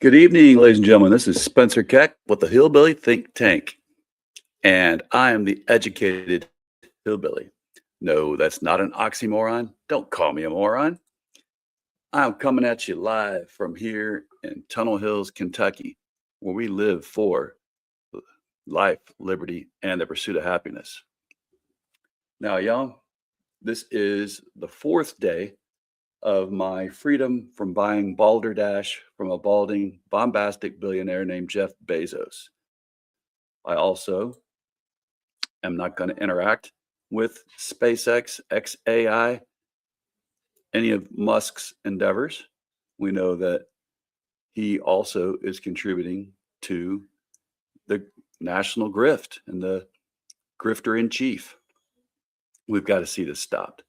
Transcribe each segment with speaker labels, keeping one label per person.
Speaker 1: Good evening, ladies and gentlemen. This is Spencer Keck with the Hillbilly Think Tank, and I am the educated hillbilly. No, that's not an oxymoron. Don't call me a moron. I'm coming at you live from here in Tunnel Hills, Kentucky, where we live for life, liberty, and the pursuit of happiness. Now, y'all, this is the fourth day of my freedom from buying balderdash from a balding, bombastic billionaire named Jeff Bezos. I also am not going to interact with SpaceX, XAI, any of Musk's endeavors. We know that he also is contributing to the national grift and the grifter in chief. We've got to see this stopped.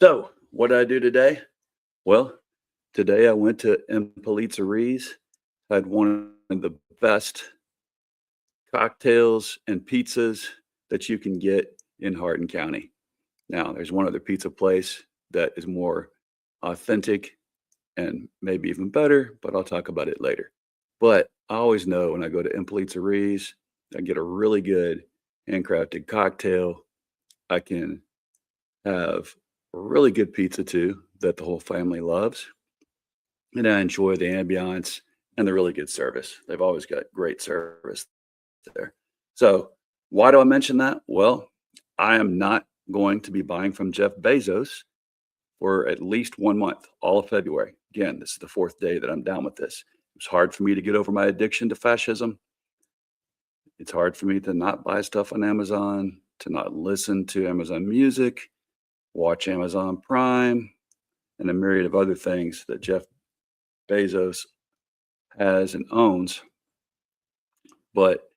Speaker 1: So, what did I do today? Well, today I went to Impolizeri's. I had one of the best cocktails and pizzas that you can get in Hardin County. Now, there's one other pizza place that is more authentic and maybe even better, but I'll talk about it later. But I always know when I go to Impolizeri's, I get a really good handcrafted cocktail. I can have a really good pizza too that the whole family loves. And I enjoy the ambiance and the really good service. They've always got great service there. So, why do I mention that? Well, I am not going to be buying from Jeff Bezos for at least 1 month, all of February. Again, this is the fourth day that I'm down with this. It was hard for me to get over my addiction to fascism. It's hard for me to not buy stuff on Amazon, to not listen to Amazon Music, watch Amazon Prime, and a myriad of other things that Jeff Bezos has and owns. But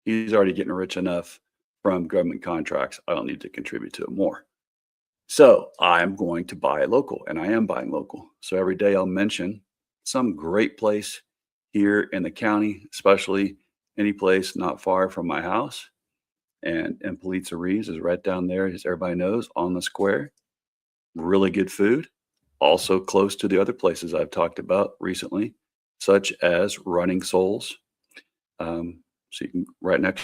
Speaker 1: he's already getting rich enough from government contracts. I don't need to contribute to it more. So I'm going to buy local, and I am buying local. So every day I'll mention some great place here in the county, especially any place not far from my house. And Impolizeri's is right down there, as everybody knows, on the square. Really good food. Also close to the other places I've talked about recently, such as Running Souls. So you can right next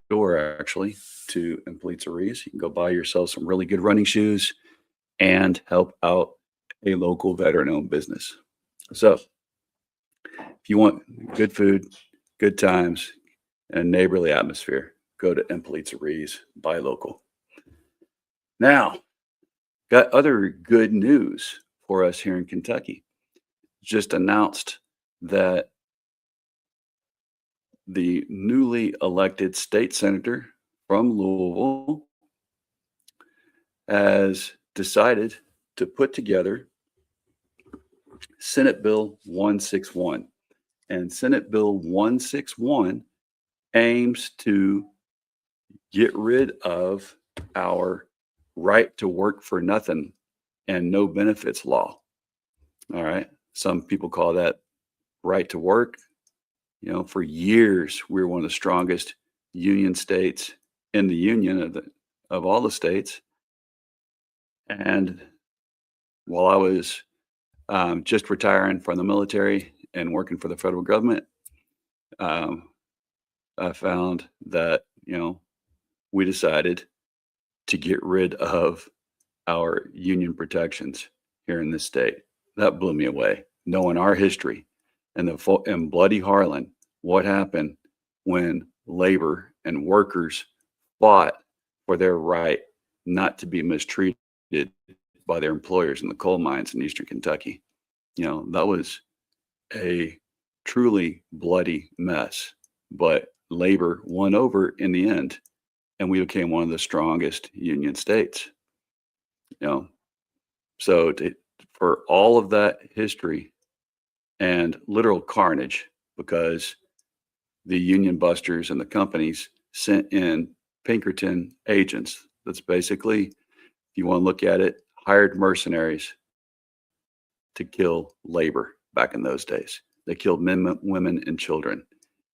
Speaker 1: door actually to Impolizeri's. You can go buy yourself some really good running shoes and help out a local veteran-owned business. So if you want good food, good times, and a neighborly atmosphere, go to Impolizeri's, buy local. Now, got other good news for us here in Kentucky. Just announced that the newly elected state senator from Louisville has decided to put together Senate Bill 161. And Senate Bill 161 aims to get rid of our right to work for nothing and no benefits law. All right. Some people call that right to work. You know, for years, we were one of the strongest union states in the union of all the states. And while I was just retiring from the military and working for the federal government, I found that, we decided to get rid of our union protections here in this state. That blew me away. Knowing our history and in Bloody Harlan, what happened when labor and workers fought for their right not to be mistreated by their employers in the coal mines in Eastern Kentucky. That was a truly bloody mess. but labor won over in the end, and we became one of the strongest union states. You know, so for all of that history and literal carnage, because the union busters and the companies sent in Pinkerton agents. That's basically, if you want to look at it, hired mercenaries to kill labor back in those days. They killed men, women, and children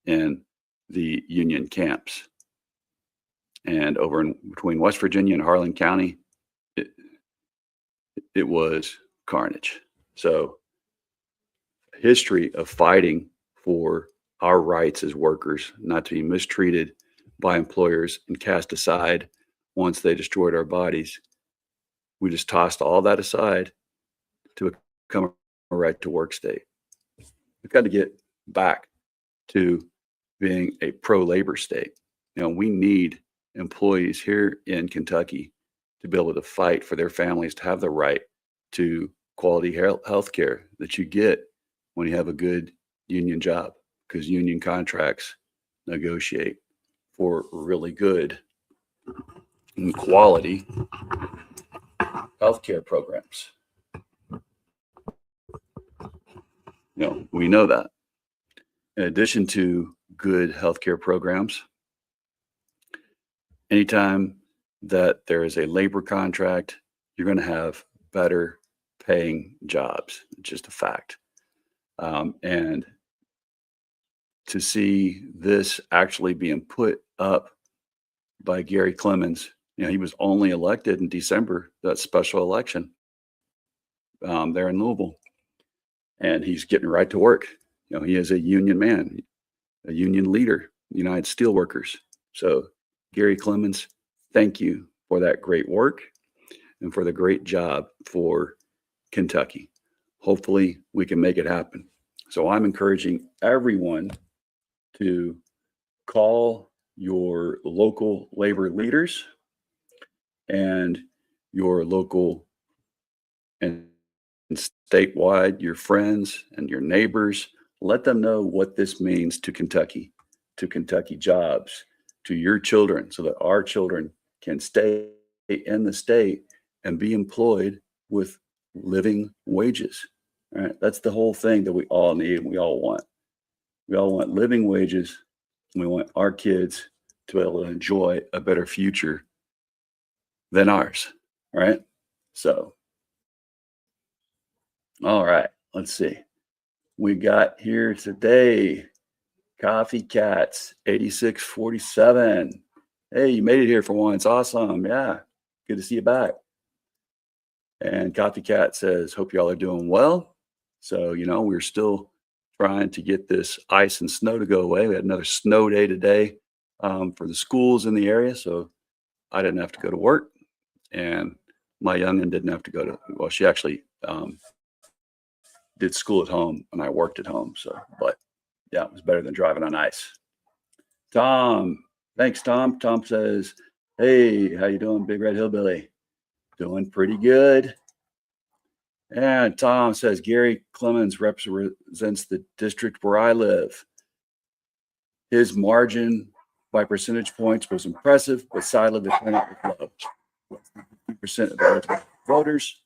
Speaker 1: in the Union camps. And over in between West Virginia and Harlan County, it was carnage. So, history of fighting for our rights as workers, not to be mistreated by employers and cast aside once they destroyed our bodies. We just tossed all that aside to become a right to work state. We've got to get back to being a pro labor state. We need employees here in Kentucky to be able to fight for their families to have the right to quality health care that you get when you have a good union job, because union contracts negotiate for really good and quality healthcare programs. We know that. In addition to good healthcare programs, anytime that there is a labor contract, you're going to have better paying jobs. It's just a fact. And to see this actually being put up by Gary Clemens, he was only elected in December, that special election there in Louisville, and he's getting right to work. He is a union man, a union leader, United Steelworkers. So, Gary Clemens, thank you for that great work and for the great job for Kentucky. Hopefully, we can make it happen. So, I'm encouraging everyone to call your local labor leaders and your local and statewide, your friends and your neighbors. Let them know what this means to Kentucky jobs, to your children, so that our children can stay in the state and be employed with living wages. All right, that's the whole thing that we all need and we all want. We all want living wages, and we want our kids to be able to enjoy a better future than ours. All right. So, all right, let's see. We got here today, Coffee Cats 8647. Hey, you made it here for once. Awesome. Yeah. Good to see you back. And Coffee Cat says, hope y'all are doing well. So, we're still trying to get this ice and snow to go away. We had another snow day today for the schools in the area. So I didn't have to go to work, and my youngin didn't have to go to, well, she actually did school at home and I worked at home. So, but yeah, it was better than driving on ice. Tom, thanks, Tom. Tom says, hey, how you doing, Big Red Hillbilly? Doing pretty good. And Tom says, Gary Clemens represents the district where I live. His margin by percentage points was impressive, but sadly the turnout was low. 50% of eligible voters,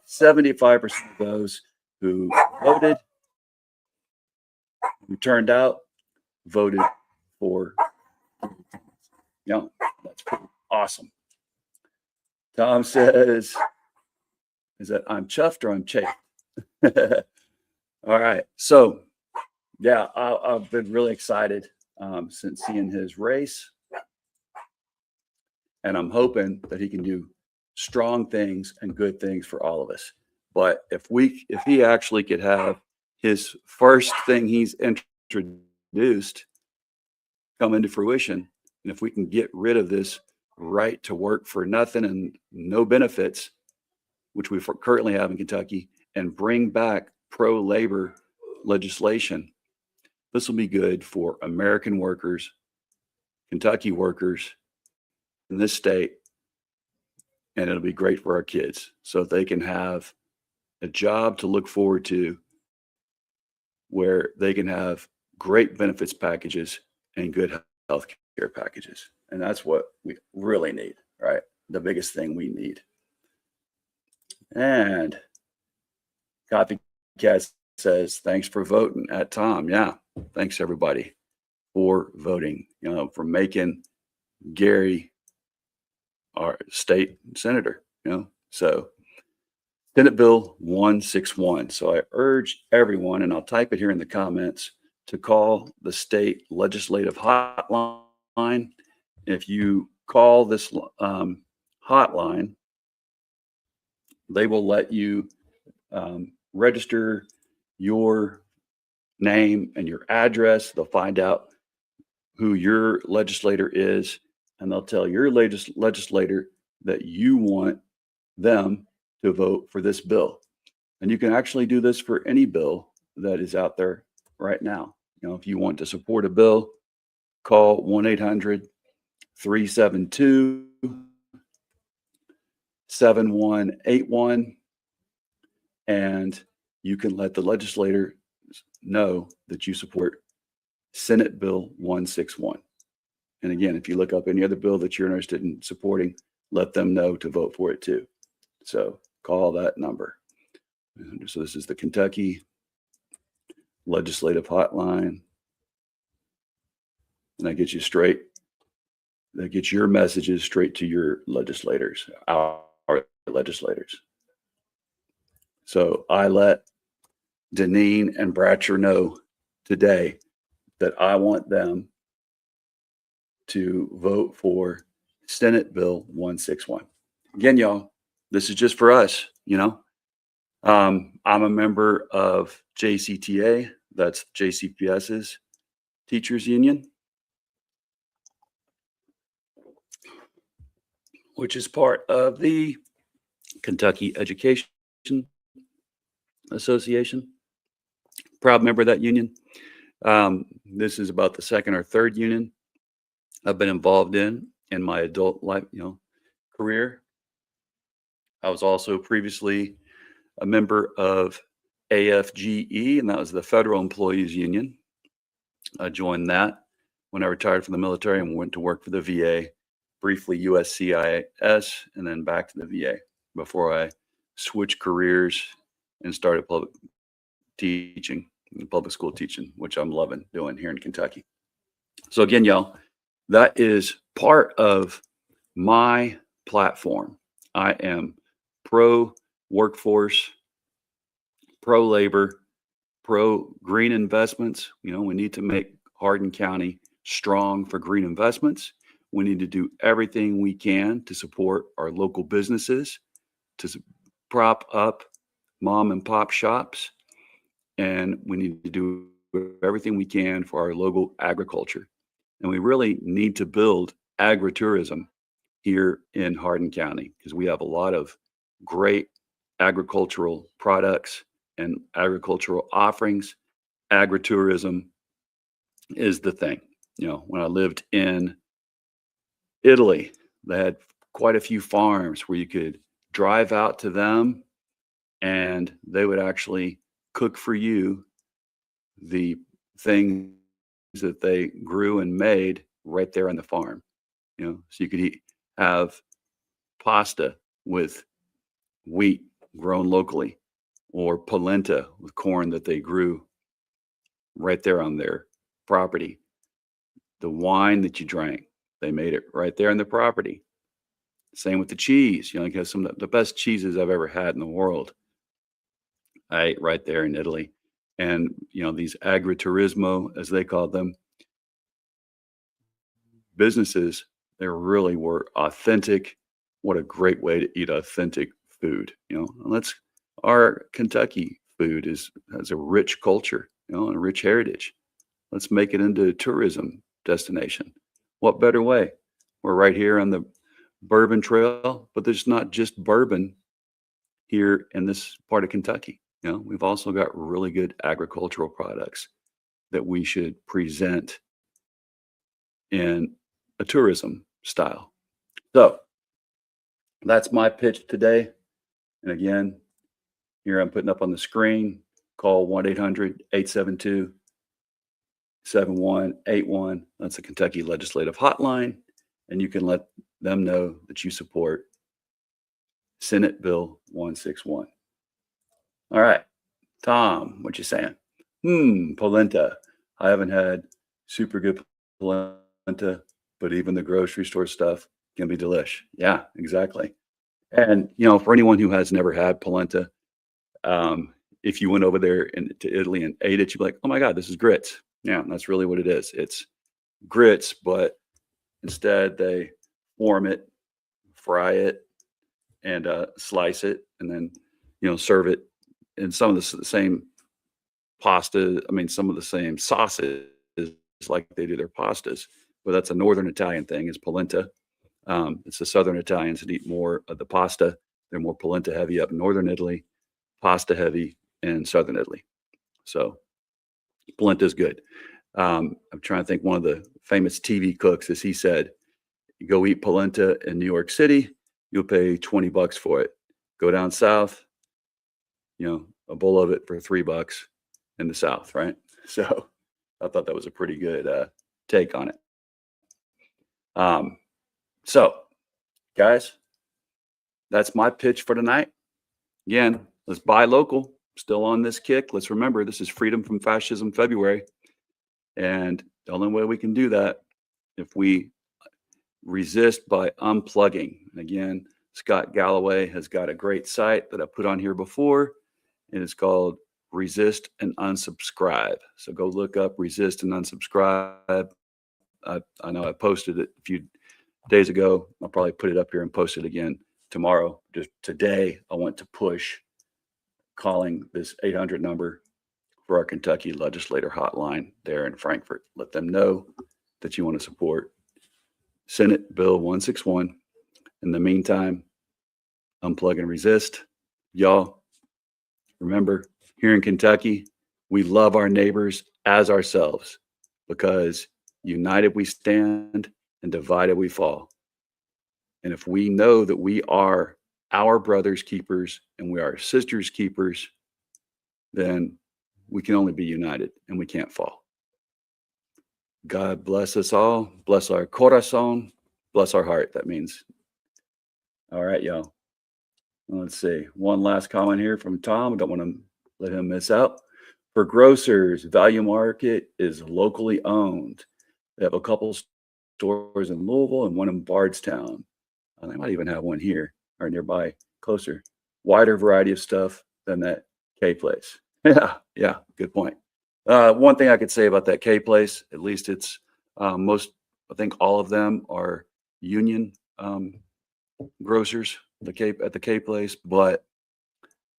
Speaker 1: 75% of those who voted, who turned out, voted for. That's pretty awesome. Tom says, is that I'm chuffed or I'm chafed? All right. So, yeah, I've been really excited since seeing his race. And I'm hoping that he can do strong things and good things for all of us. But if he actually could have his first thing he's introduced come into fruition, and if we can get rid of this right to work for nothing and no benefits, which we currently have in Kentucky, and bring back pro-labor legislation, this will be good for American workers, Kentucky workers in this state, and it'll be great for our kids so they can have a job to look forward to where they can have great benefits packages, and good health care packages. And that's what we really need, right? The biggest thing we need. And Copycat says, thanks for voting at Tom. Yeah. Thanks everybody for voting, for making Gary our state senator, So Senate Bill 161. So I urge everyone, and I'll type it here in the comments, to call the state legislative hotline. If you call this hotline, they will let you register your name and your address. They'll find out who your legislator is, and they'll tell your legislator that you want them to vote for this bill. And you can actually do this for any bill that is out there right now. If you want to support a bill, call 1-800-372-7181, and you can let the legislator know that you support Senate Bill 161. And again, if you look up any other bill that you're interested in supporting, let them know to vote for it too. So call that number. So this is the Kentucky Legislative Hotline. And that gets your messages straight to your legislators, our legislators. So I let Deneen and Bratcher know today that I want them to vote for Senate Bill 161. Again, y'all, this is just for us, I'm a member of JCTA, that's JCPS's teachers union, which is part of the Kentucky Education Association. Proud member of that union. This is about the second or third union I've been involved in my adult life, career. I was also previously a member of AFGE, and that was the Federal Employees Union. I joined that when I retired from the military and went to work for the VA, briefly USCIS, and then back to the VA before I switched careers and started public school teaching, which I'm loving doing here in Kentucky. So again, y'all, that is part of my platform. I am pro workforce, pro labor, pro green investments. We need to make Hardin County strong for green investments. We need to do everything we can to support our local businesses, to prop up mom and pop shops, and we need to do everything we can for our local agriculture. And we really need to build agritourism here in Hardin County because we have a lot of great agricultural products and agricultural offerings. Agritourism is the thing. When I lived in Italy, they had quite a few farms where you could drive out to them and they would actually cook for you the things that they grew and made right there on the farm. So you could have pasta with wheat grown locally, or polenta with corn that they grew right there on their property. The wine that you drank, they made it right there on the property. Same with the cheese. You have some of the best cheeses I've ever had in the world. I ate right there in Italy. And, these agriturismo, as they call them, businesses, they really were authentic. What a great way to eat authentic food. Our Kentucky food has a rich culture, and a rich heritage. Let's make it into a tourism destination. What better way? We're right here on the Bourbon Trail, but there's not just bourbon here in this part of Kentucky. We've also got really good agricultural products that we should present in a tourism style. So that's my pitch today. And again, here I'm putting up on the screen, call 7181. That's the Kentucky Legislative Hotline. And you can let them know that you support Senate Bill 161. All right, Tom, what you saying? Polenta. I haven't had super good polenta, but even the grocery store stuff can be delish. Yeah, exactly. And for anyone who has never had polenta, if you went over there to Italy and ate it, you'd be like, "Oh my God, this is grits." Yeah, that's really what it is. It's grits, but instead they form it, fry it, and slice it, and then serve it in some of the same pasta. I mean, some of the same sauces like they do their pastas. But that's a northern Italian thing. Is polenta. It's the southern Italians that eat more of the pasta. They're more polenta heavy up in northern Italy, pasta heavy in southern Italy. So polenta is good. I'm trying to think. One of the famous TV cooks, as he said, you go eat polenta in New York City, you'll pay $20 for it. Go down south, a bowl of it for $3 in the South, right? So I thought that was a pretty good take on it. So, guys, that's my pitch for tonight. Again, let's buy local. Still on this kick. Let's remember, this is Freedom from Fascism February. And the only way we can do that if we resist by unplugging. And again, Scott Galloway has got a great site that I put on here before, and it's called Resist and Unsubscribe. So go look up Resist and Unsubscribe. I know I posted it a few days ago. I'll probably put it up here and post it again tomorrow. Just today, I want to push calling this 800 number for our Kentucky legislator hotline there in Frankfort. Let them know that you want to support Senate Bill 161. In the meantime, unplug and resist. Y'all, remember, here in Kentucky, we love our neighbors as ourselves because united we stand and divided we fall. And if we know that we are our brother's keepers and we are sisters' keepers, then we can only be united and we can't fall. God bless us all. Bless our corazon. Bless our heart. That means. All right, y'all. Let's see. One last comment here from Tom. I don't want to let him miss out. For grocers, Value Market is locally owned. They have a couple stores in Louisville and one in Bardstown. They might even have one here or nearby, closer. Wider variety of stuff than that K place. Yeah, good point. One thing I could say about that K place, at least it's I think all of them are union grocers at the K place. But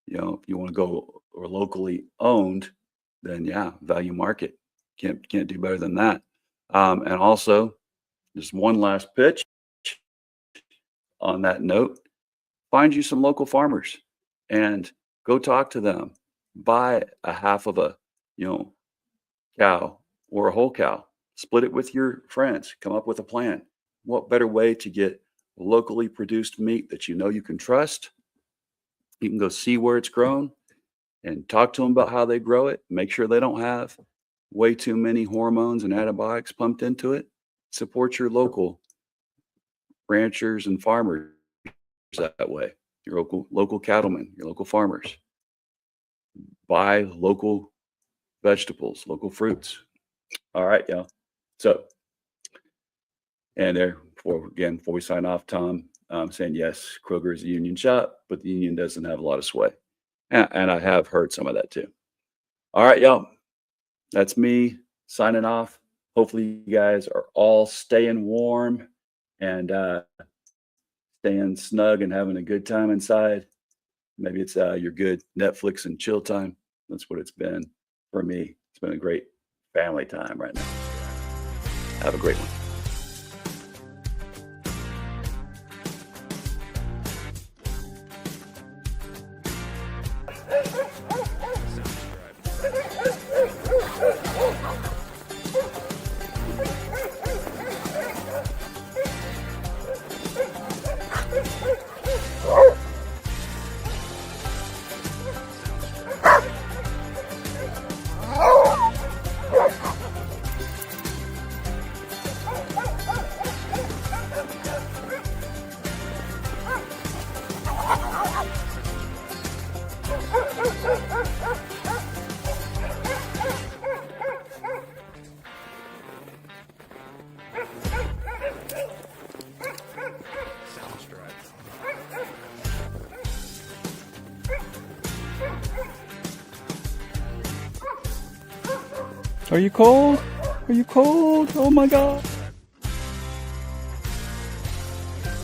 Speaker 1: if you want to go or locally owned, then yeah, Value Market can't do better than that. And also, just one last pitch on that note: find you some local farmers and go talk to them. Buy a half of a cow or a whole cow. Split it with your friends. Come up with a plan. What better way to get locally produced meat that you can trust? You can go see where it's grown and talk to them about how they grow it. Make sure they don't have way too many hormones and antibiotics pumped into it. Support your local ranchers and farmers that way. Your local cattlemen, your local farmers. Buy local vegetables, local fruits. All right, y'all. So, and before we sign off, Tom saying yes, Kroger is a union shop, but the union doesn't have a lot of sway. And I have heard some of that too. All right, y'all. That's me signing off. Hopefully you guys are all staying warm and staying snug and having a good time inside. Maybe it's your good Netflix and chill time. That's what it's been for me. It's been a great family time right now. Have a great one. Are you cold? Are you cold? Oh my God.